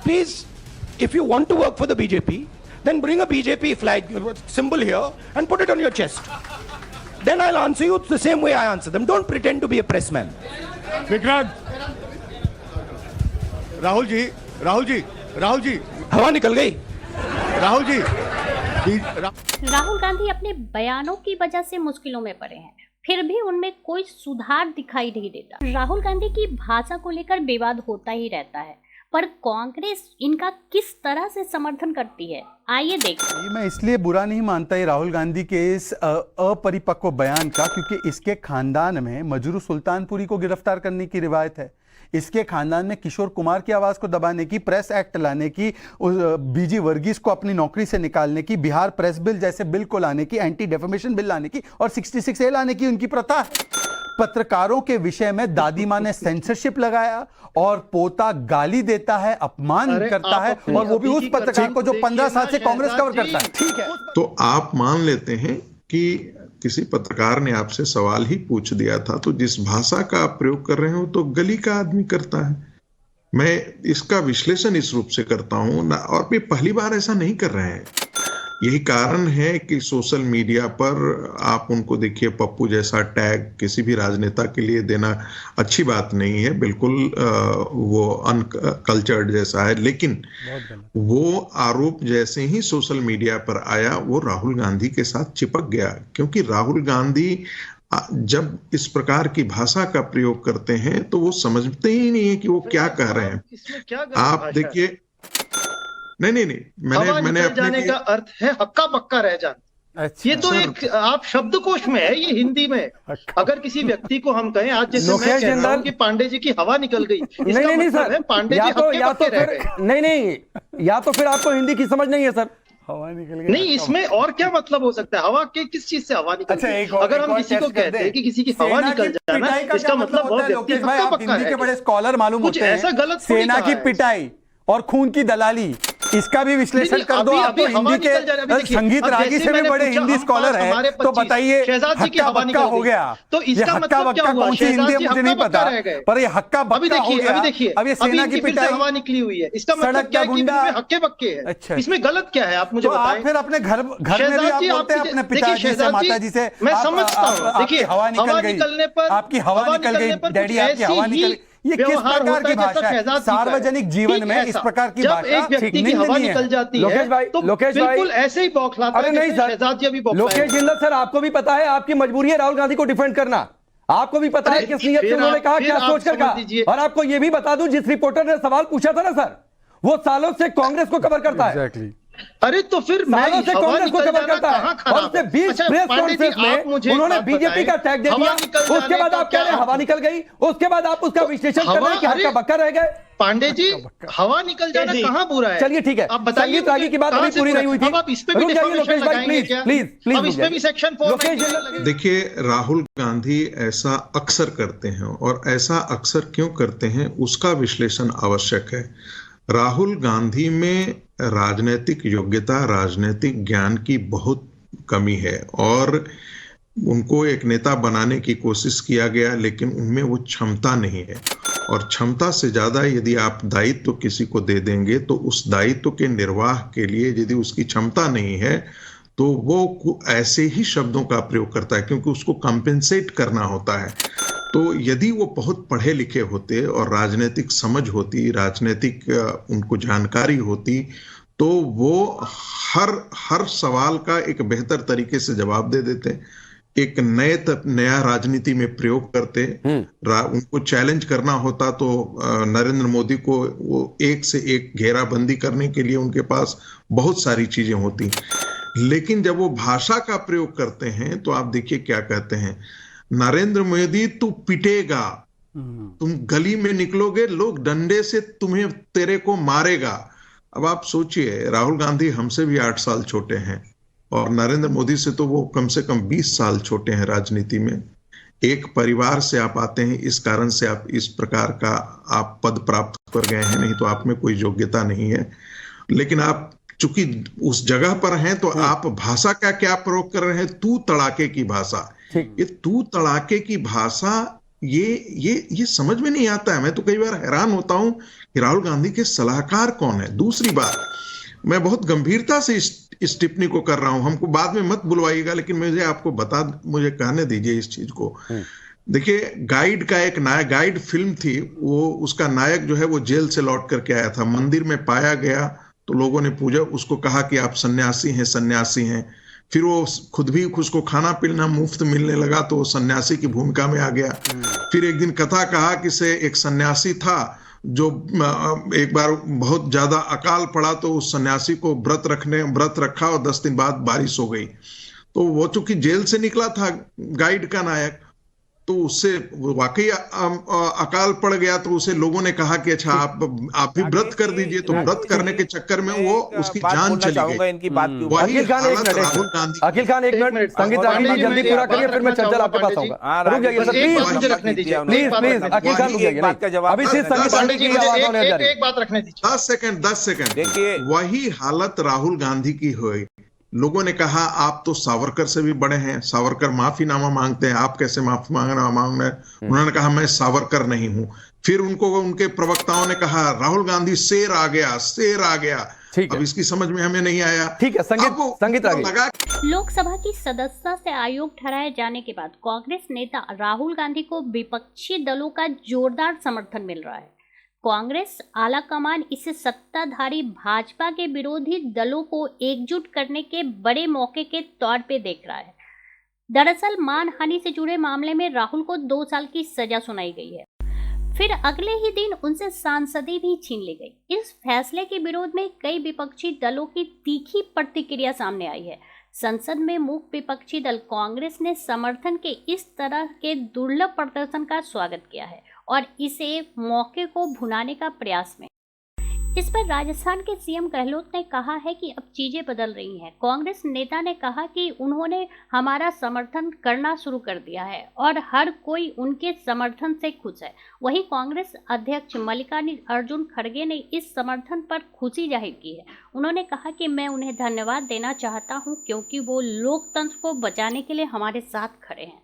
please, if you want to work for the BJP, then bring a BJP flag symbol here and put it on your chest. Then I'll answer you the same way I answer them. Don't pretend to be a pressman. Vikrant, Rahul ji, हवा निकल गई। राहुल जी, राहुल गांधी अपने बयानों की वजह से मुश्किलों में पड़े हैं, फिर भी उनमें कोई सुधार दिखाई नहीं देता। राहुल गांधी की भाषा को लेकर विवाद होता ही रहता है, पर कांग्रेस इनका किस तरह से समर्थन करती है, आइए देखिए। मैं इसलिए बुरा नहीं मानता ये राहुल गांधी के इस अपरिपक्व बयान का, क्योंकि इसके खानदान में मजरू सुल्तानपुरी को गिरफ्तार करने की रिवायत है। इसके खानदान में किशोर कुमार की आवाज को दबाने की, प्रेस एक्ट लाने की, बीजी वर्गीस को अपनी नौकरी से निकालने की, बिहार प्रेस बिल जैसे बिल को लाने की, एंटी डेफेमेशन बिल लाने की और 66A लाने की उनकी प्रथा है। पत्रकारों के विषय में दादी माँ ने सेंसरशिप लगाया और पोता गाली देता है, अपमान करता है, और वो भी उस पत्रकार को जो 15 साल से कांग्रेस कवर करता है। ठीक है, तो आप मान लेते हैं कि किसी पत्रकार ने आपसे सवाल ही पूछ दिया था, तो जिस भाषा का आप प्रयोग कर रहे हो तो गली का आदमी करता है। मैं इसका विश्लेषण इस रूप से करता हूं ना, और भी पहली बार ऐसा नहीं कर रहे हैं। यही कारण है कि सोशल मीडिया पर आप उनको देखिए, पप्पू जैसा टैग किसी भी राजनेता के लिए देना अच्छी बात नहीं है, बिल्कुल वो अनकल्चर्ड जैसा है। लेकिन वो आरोप जैसे ही सोशल मीडिया पर आया, वो राहुल गांधी के साथ चिपक गया, क्योंकि राहुल गांधी जब इस प्रकार की भाषा का प्रयोग करते हैं तो वो समझते ही नहीं है कि वो क्या कह रहे हैं। आप देखिए, नहीं, मैंने अपने जाने का अर्थ है हक्का बक्का रह जाना। ये तो एक आप शब्दकोश में है, ये हिंदी में। अगर किसी व्यक्ति को हम कहें, आज जैसे मैं कह रहा हूं कि पांडे जी की हवा निकल गई, इसका मतलब है पांडे जी हक्के बक्के रह गए। नहीं, या तो फिर आपको हिंदी की समझ नहीं है सर। हवा निकल गई नहीं, इसमें और क्या मतलब हो सकता है? हवा के किस चीज से हवा निकल गई? अगर हम किसी को कहते हैं कि किसी की हवा निकल जाना, इसका मतलब वो व्यक्ति हक्का बक्का है। के बड़े स्कॉलर मालूम होते हैं, ऐसा गलत सेना की पिटाई और खून की दलाली, इसका भी विश्लेषण कर दो। आप तो हिंदी के संगीत रागी से भी बड़े हिंदी स्कॉलर हैं, तो बताइए हक्का बक्का हो गया। तो इसका मतलब क्या हुआ? कौन सी हिंदी है मुझे नहीं पता, पर ये हक्का बक्का हो गया। अब ये सेना की पिटाई, हवा निकली हुई है, इसका मतलब क्या है कि इसमें हक्के बक्के है। अच्छा, इसमें गलत क्या है आप मुझे बताएं। फिर अपने घर में भी आप बोलते हैं अपने पिताजी से, माताजी से, मैं समझता हूँ। देखिए, हवा निकलने पर, आपकी हवा निकल गई, डैडी आपकी हवा निकल गई। ये किस प्रकार की भाषा है? सार्वजनिक जीवन में इस प्रकार की भाषा एक व्यक्ति की हवा निकल जाती है। लोकेश भाई, बिल्कुल ऐसे ही बौखलाता है। अरे नहीं सर, लोकेश जिंदल सर, आपको भी पता है आपकी मजबूरी है राहुल गांधी को डिफेंड करना। आपको भी पता है किस नियत से उन्होंने कहा, क्या सोचकर कहा। और आपको ये भी बता दूं, जिस रिपोर्टर ने सवाल पूछा था ना सर, वो सालों से कांग्रेस को कवर करता है। अरे तो फिर सालों से कांग्रेस को कवर करता है, और उससे 20 प्रेस कॉन्फ्रेंस में उन्होंने बीजेपी का टैग दे दिया। उसके बाद आप कह रहे हैं हवा निकल गई, उसके बाद आप उसका विश्लेषण कर रहे हैं कि हक्का बक्का रह गए। पांडे जी, हवा निकल जाना कहां बुरा है? चलिए ठीक है, आप बताइए, रागी की बात अभी पूरी नहीं हुई थी। अब इस पे भी लोकेश भाई प्लीज अब इस पे भी सेक्शन 4 देखिए, राहुल गांधी ऐसा अक्सर करते हैं, और ऐसा अक्सर क्यों करते हैं उसका विश्लेषण आवश्यक है। राहुल गांधी में राजनीतिक योग्यता, राजनीतिक ज्ञान की बहुत कमी है, और उनको एक नेता बनाने की कोशिश किया गया, लेकिन उनमें वो क्षमता नहीं है। और क्षमता से ज्यादा यदि आप दायित्व किसी को दे देंगे, तो उस दायित्व के निर्वाह के लिए यदि उसकी क्षमता नहीं है, तो वो ऐसे ही शब्दों का प्रयोग करता है, क्योंकि उसको कंपेंसेट करना होता है। तो यदि वो बहुत पढ़े लिखे होते और राजनीतिक समझ होती, राजनीतिक उनको जानकारी होती, तो वो हर सवाल का एक बेहतर तरीके से जवाब दे देते, एक नया राजनीति में प्रयोग करते। उनको चैलेंज करना होता तो नरेंद्र मोदी को वो एक से एक घेराबंदी करने के लिए उनके पास बहुत सारी चीजें होती। लेकिन जब वो भाषा का प्रयोग करते हैं, तो आप देखिए क्या कहते हैं, नरेंद्र मोदी तू पिटेगा, तुम गली में निकलोगे, लोग डंडे से तुम्हें तेरे को मारेगा। अब आप सोचिए, राहुल गांधी हमसे भी 8 साल छोटे हैं, और नरेंद्र मोदी से तो वो कम से कम 20 साल छोटे हैं राजनीति में। एक परिवार से आप आते हैं, इस कारण से आप इस प्रकार का आप पद प्राप्त कर गए हैं, नहीं तो आप में कोई योग्यता नहीं है। लेकिन आप चूंकि उस जगह पर हैं, तो आप भाषा का क्या प्रयोग कर रहे हैं? तू तड़ाके की भाषा। ये तू तड़ाके की भाषा ये समझ में नहीं आता है। मैं तो कई बार हैरान होता हूं कि राहुल गांधी के सलाहकार कौन है। दूसरी बात, मैं बहुत गंभीरता से इस टिप्पणी को कर रहा हूं, हमको बाद में मत बुलवाइएगा, लेकिन मुझे कहने दीजिए इस चीज को। देखिए, गाइड का एक नायक, गाइड फिल्म थी, वो उसका नायक जो है वो जेल से लौट करके आया था, मंदिर में पाया गया तो लोगों ने पूछा, उसको कहा कि आप सन्यासी हैं। फिर वो खुद भी उसको खाना पीना मुफ्त मिलने लगा तो वो सन्यासी की भूमिका में आ गया। फिर एक दिन कथा कहा कि से एक सन्यासी था जो एक बार बहुत ज्यादा अकाल पड़ा तो उस सन्यासी को व्रत रखा और 10 दिन बाद बारिश हो गई। तो वो चूंकि जेल से निकला था गाइड का नायक, तो उससे वाकई अकाल पड़ गया, तो उसे लोगों ने कहा कि अच्छा आप भी व्रत कर दीजिए। तो व्रत करने के चक्कर में वो उसकी जान चली गई। इनकी बात अखिल खान एक मिनट, संगीत जल्दी पूरा करिए, फिर मैं चंचल आपके पास आऊंगा। रुक जाइए सर, प्लीज अखिल खान रुक जाइए, अभी सिर्फ संगीत पांडे की आवाज होने जा रही है। एक बात रखने दीजिए, 10 सेकंड। देखिए, वही हालत राहुल गांधी की हुई। लोगों ने कहा आप तो सावरकर से भी बड़े हैं, सावरकर माफीनामा मांगते हैं, आप कैसे माफी मांग रहे हैं? उन्होंने कहा मैं सावरकर नहीं हूं। फिर उनको उनके प्रवक्ताओं ने कहा राहुल गांधी शेर आ गया। अब इसकी समझ में हमें नहीं आया। ठीक है, संगीत लगा। लोकसभा की सदस्यता से आयोग ठहराए जाने के बाद कांग्रेस नेता राहुल गांधी को विपक्षी दलों का जोरदार समर्थन मिल रहा है। कांग्रेस आलाकमान इसे सत्ताधारी भाजपा के विरोधी दलों को एकजुट करने के बड़े मौके के तौर पे देख रहा है। दरअसल मानहानि से जुड़े मामले में राहुल को 2 साल की सजा सुनाई गई है। फिर अगले ही दिन उनसे सांसदी भी छीन ली गई। इस फैसले के विरोध में कई विपक्षी दलों की तीखी प्रतिक्रिया सामने आई है। संसद में मुख्य विपक्षी दल कांग्रेस ने समर्थन के इस तरह के दुर्लभ प्रदर्शन का स्वागत किया है और इसे मौके को भुनाने का प्रयास में। इस पर राजस्थान के सीएम गहलोत ने कहा है कि अब चीजें बदल रही हैं। कांग्रेस नेता ने कहा कि उन्होंने हमारा समर्थन करना शुरू कर दिया है और हर कोई उनके समर्थन से खुश है। वहीं कांग्रेस अध्यक्ष मल्लिकार्जुन खड़गे ने इस समर्थन पर खुशी जाहिर की है। उन्होंने कहा कि मैं उन्हें धन्यवाद देना चाहता हूं क्योंकि वो लोकतंत्र को बचाने के लिए हमारे साथ खड़े हैं।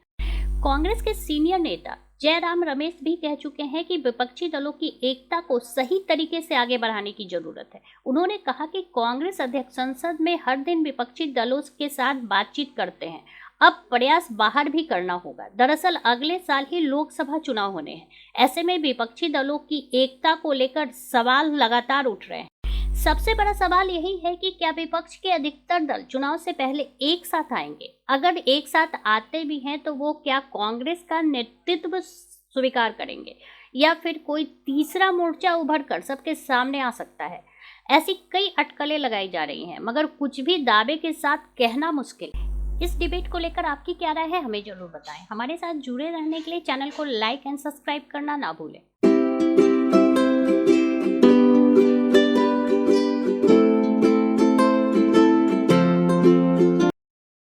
कांग्रेस के सीनियर नेता जयराम रमेश भी कह चुके हैं कि विपक्षी दलों की एकता को सही तरीके से आगे बढ़ाने की जरूरत है। उन्होंने कहा कि कांग्रेस अध्यक्ष संसद में हर दिन विपक्षी दलों के साथ बातचीत करते हैं, अब प्रयास बाहर भी करना होगा। दरअसल अगले साल ही लोकसभा चुनाव होने हैं। ऐसे में विपक्षी दलों की एकता को लेकर सवाल लगातार उठ रहे हैं। सबसे बड़ा सवाल यही है कि क्या विपक्ष के अधिकतर दल चुनाव से पहले एक साथ आएंगे? अगर एक साथ आते भी हैं तो वो क्या कांग्रेस का नेतृत्व स्वीकार करेंगे या फिर कोई तीसरा मोर्चा उभर कर सबके सामने आ सकता है? ऐसी कई अटकलें लगाई जा रही हैं, मगर कुछ भी दावे के साथ कहना मुश्किल है। इस डिबेट को लेकर आपकी क्या राय है, हमें जरूर बताएं। हमारे साथ जुड़े रहने के लिए चैनल को लाइक एंड सब्सक्राइब करना ना भूलें।